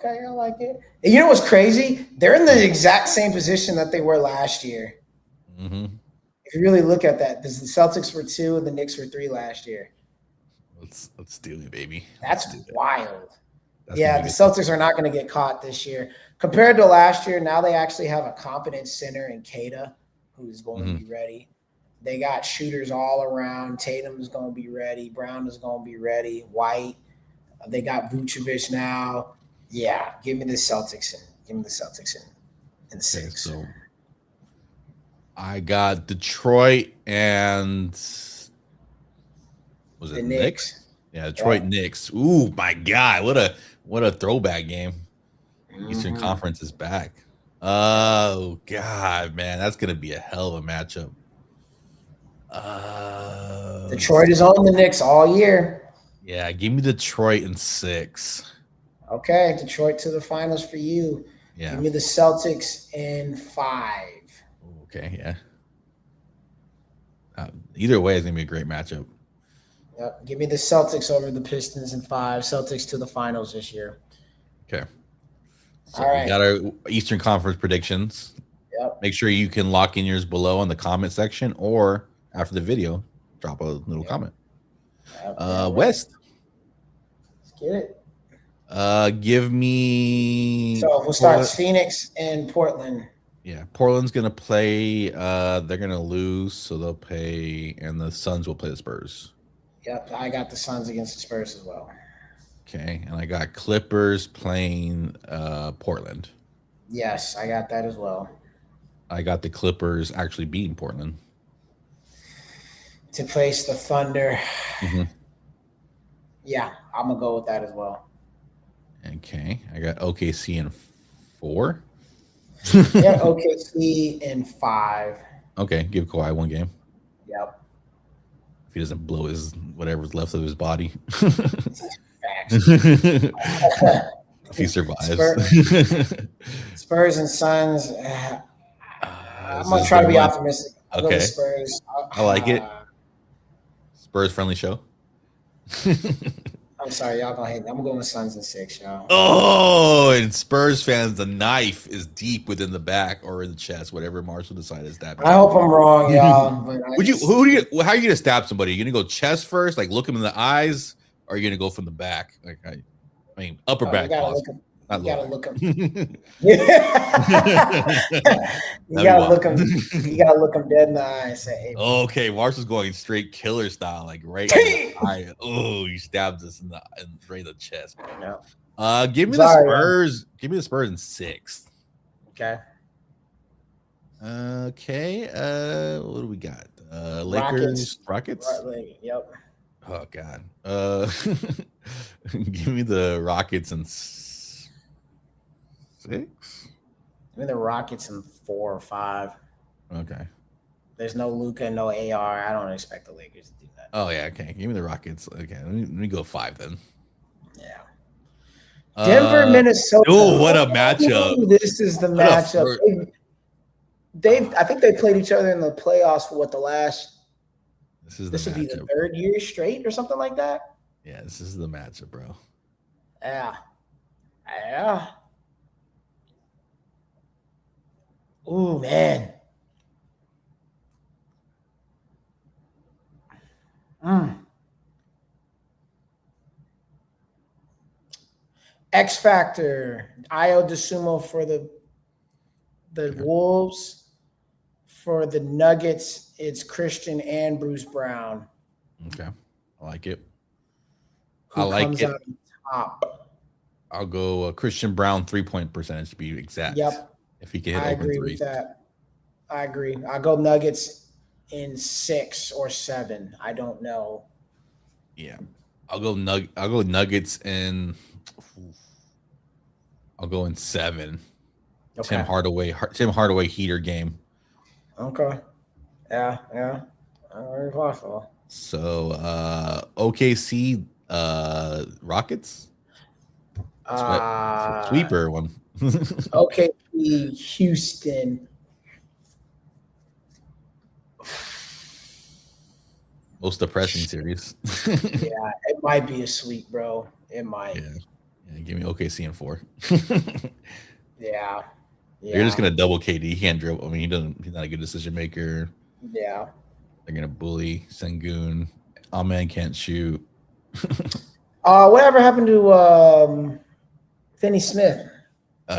I like it. And you know what's crazy? They're in the exact same position that they were last year. Mm-hmm. If you really look at that, because the Celtics were 2 and the Knicks were 3 last year. Let's do it, baby. That's wild. The Celtics are not going to get caught this year. Compared to last year, now they actually have a competent center in Kata, who's going to be ready. They got shooters all around. Tatum is going to be ready. Brown is going to be ready. White. They got Vucevic now. Yeah, give me the Celtics in 6. So I got Detroit and was it Knicks? Yeah, Detroit Knicks. Ooh, my God. What a throwback game. Eastern Conference is back. Oh, God, man. That's going to be a hell of a matchup. Detroit is on the Knicks all year. Yeah, give me Detroit in 6. Okay, Detroit to the finals for you. Yeah. Give me the Celtics in 5. Okay, yeah. Either way, it's going to be a great matchup. Yep. Give me the Celtics over the Pistons in 5. Celtics to the finals this year. Okay. So all right. We got our Eastern Conference predictions. Yep. Make sure you can lock in yours below in the comment section or after the video, drop a little comment. West. Let's get it. Give me. So we'll start Phoenix and Portland. Yeah, Portland's gonna play. They're gonna lose, so they'll pay, and the Suns will play the Spurs. Yep, I got the Suns against the Spurs as well. Okay, and I got Clippers playing Portland. Yes, I got that as well. I got the Clippers actually beating Portland to face the Thunder. Mm-hmm. Yeah, I'm gonna go with that as well. Okay, I got OKC in 4. Yeah, OKC in 5. Okay, give Kawhi one game. Yep. If he doesn't blow his whatever's left of his body. If he survives. Spurs and Suns. I'm gonna try to be optimistic. I'll go with Spurs. I like it. Spurs friendly show. I'm sorry, y'all gonna hate me. I'm going with Suns in 6, y'all. Oh, and Spurs fans, the knife is deep within the back or in the chest, whatever Marshall decides that. I hope I'm wrong, y'all. But How are you gonna stab somebody? You gonna go chest first, like look him in the eyes, or are you gonna go from the back? Like I mean, upper you back, gotta possible, look him. not You lower gotta back. look him. You That'd be gotta look wild. him. You gotta look him dead in the eye and say, "Hey, bro." Okay, Marshall's going straight killer style, like right in the eye. Oh, he stabs us right in the chest. No. Give me the Sorry, Spurs. Give me the Spurs in 6th. Okay. Okay. What do we got? Lakers, Rockets. Yep. Oh God. Give me the Rockets in 6. I mean the Rockets in 4 or 5. Okay. There's no Luka, no AR. I don't expect the Lakers to do that. Oh yeah. Okay. Give me the Rockets. Okay. Let me go 5 then. Yeah. Denver, Minnesota. Oh, what a matchup! Ooh, this is the matchup. I think they played each other in the playoffs for what the last. This would be the 3rd year straight or something like that. Yeah, this is the matchup, bro. Yeah. Yeah. Ooh, man. X Factor, Io DeSumo for the Wolves. For the Nuggets, it's Christian and Bruce Brown. Okay, I like it. Who comes out on top? I'll go Christian Brown 3-point percentage to be exact. Yep, if he can hit I open agree threes. with that. I agree. I'll go Nuggets in 6 or 7. I don't know. Yeah, I'll go Nuggets in. I'll go in 7. Okay. Tim Hardaway heater game. Okay. Yeah. Very possible. So OKC Rockets. Sweeper one. Okay, Houston. Most depressing series. Yeah, it might be a sweep, bro. It might. Yeah, give me OKC in 4. Yeah. You're just gonna double KD. He can't dribble. I mean, he's not a good decision maker. Yeah. They're gonna bully Sengun. Amen can't shoot. Whatever happened to Finney Smith?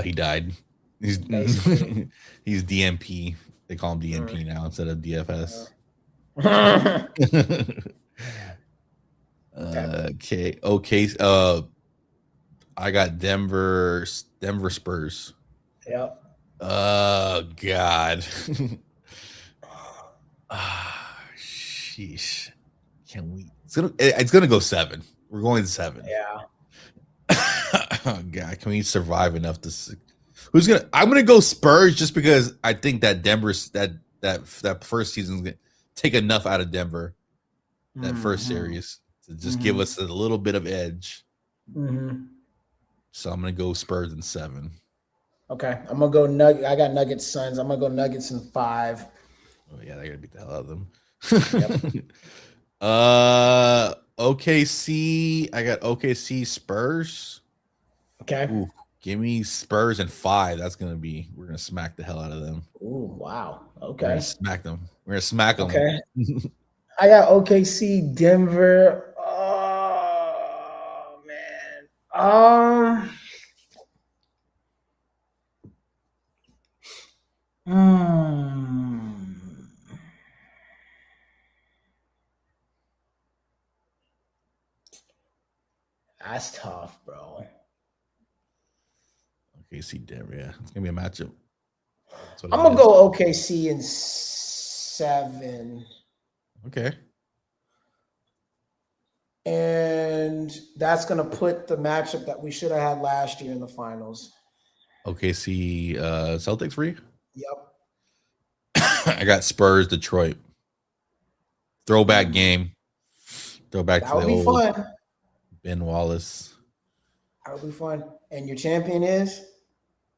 He died. He's he's DMP. They call him DMP now instead of DFS. Okay. I got Denver Spurs. Yep. God. Sheesh. Can't we? It's gonna go 7. We're going 7. Yeah. Oh God, can we survive enough to? I'm gonna go Spurs just because I think that Denver's that first season's gonna take enough out of Denver. That first series to just give us a little bit of edge. So I'm gonna go Spurs in 7. Okay, I'm gonna go I got Nuggets Suns. I'm gonna go Nuggets in 5. Oh yeah, they gotta beat the hell out of them. Yep. OKC. I got OKC Spurs. Okay. Ooh, give me Spurs in 5. We're gonna smack the hell out of them. Ooh, wow. Okay. We're gonna smack them. We're gonna smack them. Okay. I got OKC Denver. Oh man. That's tough, bro. OKC Denver. Yeah, it's gonna be a matchup. I'm gonna go OKC in 7. Okay. And that's gonna put the matchup that we should have had last year in the finals. OKC Celtics for you? Yep. I got Spurs Detroit. Throwback game. Throwback that to would the be old fun. Ben Wallace. That would be fun. And your champion is?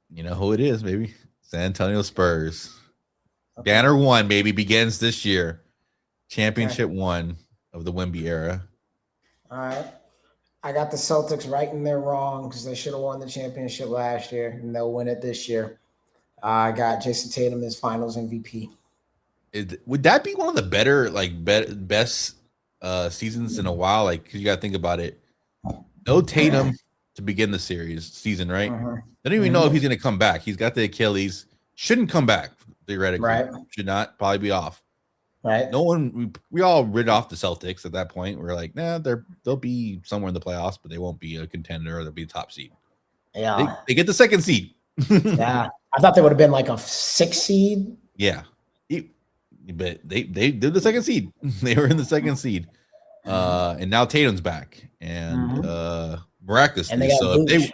You know who it is, baby. San Antonio Spurs. Okay. Banner 1, baby, begins this year. Championship 1 of the Wemby era. All right. I got the Celtics right in their wrong because they should have won the championship last year, and they'll win it this year. I got Jason Tatum as Finals MVP. Would that be one of the better, best seasons in a while? Like, 'cause you got to think about it. No Tatum to begin the season, right? They don't even know if he's going to come back. He's got the Achilles. Shouldn't come back, theoretically. Right. Should not. Probably be off. Right. No one. We all rid off the Celtics at that point. We're like, nah, they'll be somewhere in the playoffs, but they won't be a contender or they'll be a top seed. Yeah. They get the second seed. Yeah. I thought they would have been like a 6 seed. Yeah. But they did the second seed. They were in the second seed. And now Tatum's back. And miraculously. And they got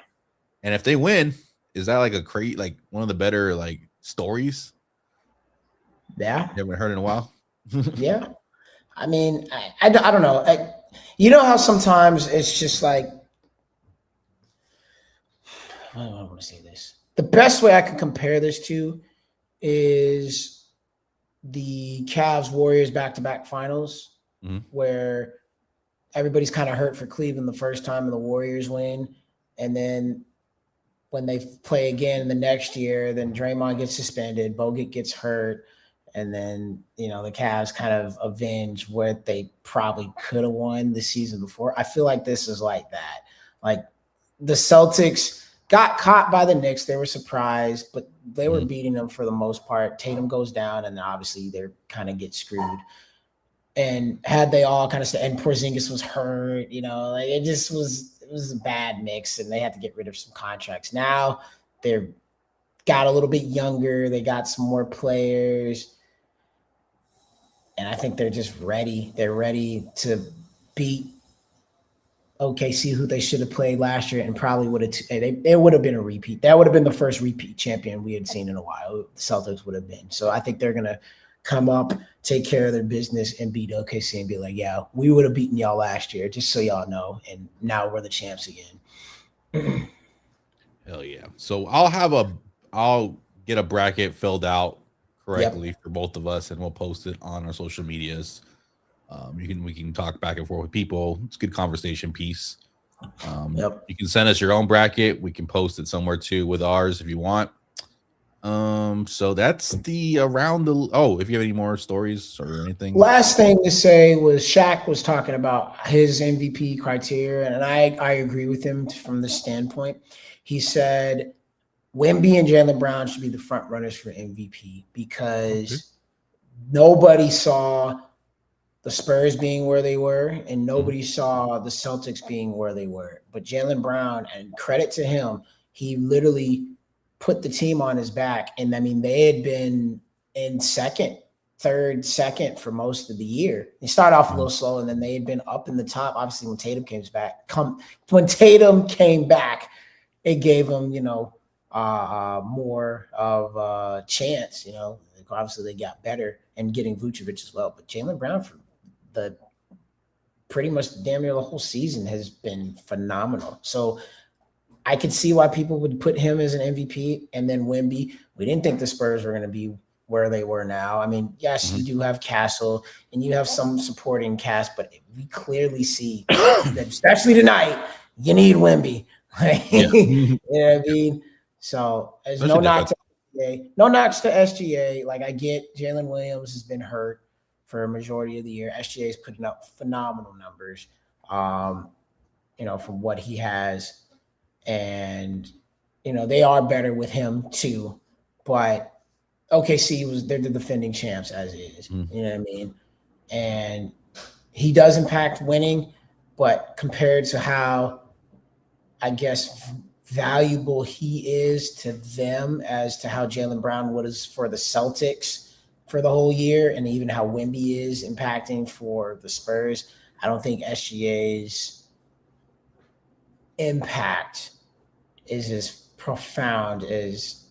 if they win, is that like one of the better stories? Yeah. You haven't heard in a while? Yeah. I mean, I don't know. You know how sometimes it's just like, I don't want to say this. The best way I can compare this to is the Cavs Warriors back-to-back finals, where everybody's kind of hurt for Cleveland the first time and the Warriors win. And then when they play again the next year, then Draymond gets suspended, Bogut gets hurt. And then, the Cavs kind of avenge what they probably could have won the season before. I feel like this is like that. Like the Celtics got caught by the Knicks. They were surprised, but they were beating them for the most part. Tatum goes down, and obviously they kind of get screwed. And had they all kind of and Porzingis was hurt, it was a bad mix, and they had to get rid of some contracts. Now they're got a little bit younger. They got some more players. And I think they're just ready. They're ready to beat OKC, who they should have played last year, and probably would have. It would have been a repeat. That would have been the first repeat champion we had seen in a while. The Celtics would have been. So I think they're gonna come up, take care of their business, and beat OKC and be like, "Yeah, we would have beaten y'all last year, just so y'all know." And now we're the champs again. Hell yeah! So I'll get a bracket filled out correctly for both of us, and we'll post it on our social medias. We can talk back and forth with people. It's a good conversation piece. You can send us your own bracket. We can post it somewhere too with ours if you want. So that's the around the. Oh, if you have any more stories or anything. Last thing to say was Shaq was talking about his MVP criteria, and I agree with him from this standpoint. He said Wemby and Jaylen Brown should be the front runners for MVP because nobody saw the Spurs being where they were, and nobody saw the Celtics being where they were. But Jaylen Brown, and credit to him, he literally put the team on his back. And I mean, they had been in second for most of the year. They started off a little slow, and then they had been up in the top. Obviously, when Tatum came back, it gave them, more of a chance. Obviously they got better and getting Vucevic as well. But Jaylen Brown for the pretty much damn near the whole season has been phenomenal. So I could see why people would put him as an MVP. And then Wemby, we didn't think the Spurs were going to be where they were now. I mean, yes, you do have Castle and you have some supporting cast, but we clearly see that, especially tonight, you need Wemby. You know what I mean? So there's no knock to SGA. No knocks to SGA. Like, I get Jalen Williams has been hurt for a majority of the year. SGA is putting up phenomenal numbers, from what he has. And, they are better with him too. But OKC they're the defending champs as is. You know what I mean? And he does impact winning, but compared to how, I guess, valuable he is to them as to how Jaylen Brown was for the Celtics for the whole year, and even how Wemby is impacting for the Spurs, I don't think SGA's impact is as profound as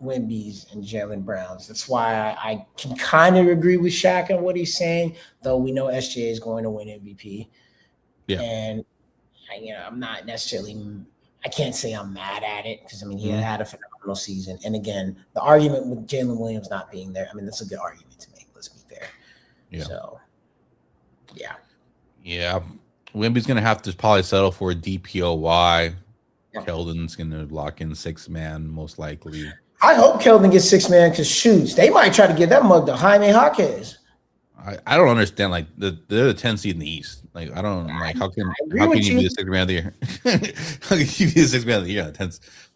Wemby's and Jaylen Brown's. That's why I can kind of agree with Shaq on what he's saying, though we know SGA is going to win MVP. Yeah. And I'm not necessarily, I can't say I'm mad at it because, he had a phenomenal season. And again, the argument with Jalen Williams not being there, that's a good argument to make. Let's be fair. Yeah. So, yeah. Yeah. Wimby's gonna have to probably settle for a DPOY. Yeah. Keldon's gonna lock in 6-man most likely. I hope Keldon gets 6-man because shoots. They might try to get that mug to Jaime Jaquez. I don't understand. Like they're the 10th seed in the East. Like I don't like how can you be the 6th man of the year? How can you be the 6th man of the year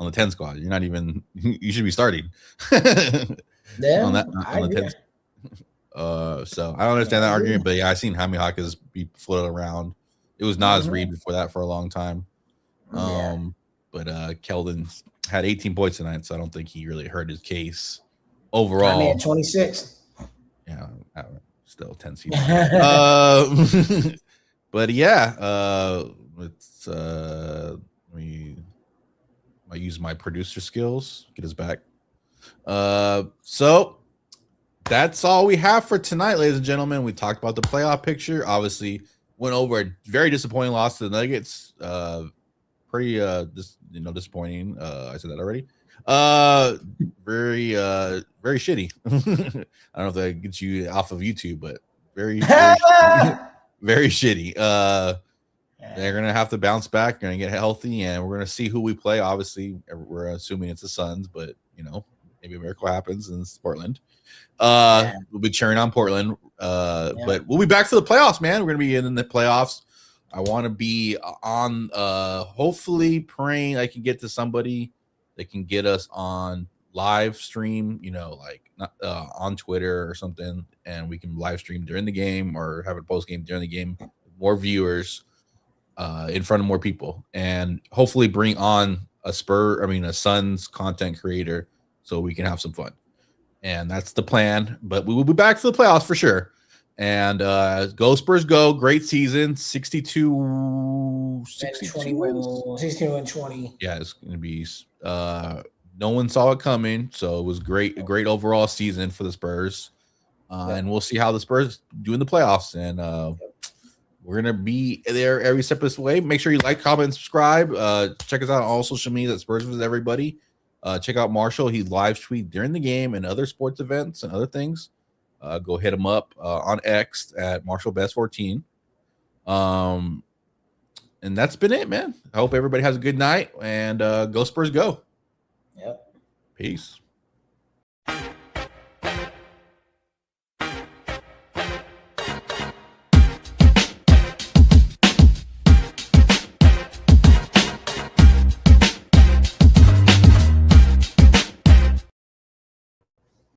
on the 10 squad? You're not even. You should be starting. Yeah, on the 10th. So I don't understand that argument, but yeah, I seen Jaime Jaquez be floated around. It was Nas Reed before that for a long time. But Keldon had 18 points tonight, so I don't think he really hurt his case overall. I mean, 26. Yeah, still 10 seed. But yeah, let's let me I use my producer skills, get us back. So that's all we have for tonight, ladies and gentlemen. We talked about the playoff picture. Obviously, went over a very disappointing loss to the Nuggets. Pretty disappointing. I said that already. Very shitty. I don't know if that gets you off of YouTube, but very very shitty. They're gonna have to bounce back, gonna get healthy, and we're gonna see who we play. Obviously, we're assuming it's the Suns, but maybe a miracle happens and it's Portland. We'll be cheering on Portland. But we'll be back to the playoffs, man. We're gonna be in the playoffs. I want to be on hopefully praying I can get to somebody that can get us on live stream, on Twitter or something, and we can live stream during the game or have a post game during the game, more viewers in front of more people, and hopefully bring on a Suns content creator so we can have some fun. And that's the plan, but we will be back to the playoffs for sure. And go Spurs go. Great season. 62 and 20. Yeah, it's going to be no one saw it coming, so it was great. A great overall season for the Spurs. And we'll see how the Spurs do in the playoffs. And we're going to be there every step of this way. Make sure you like, comment, and subscribe. Check us out on all social media at Spurs with everybody. Check out Marshall. He live tweet during the game and other sports events and other things. Go hit him up on X at MarshallBest14. And that's been it, man. I hope everybody has a good night, and go Spurs go. Yep. Peace.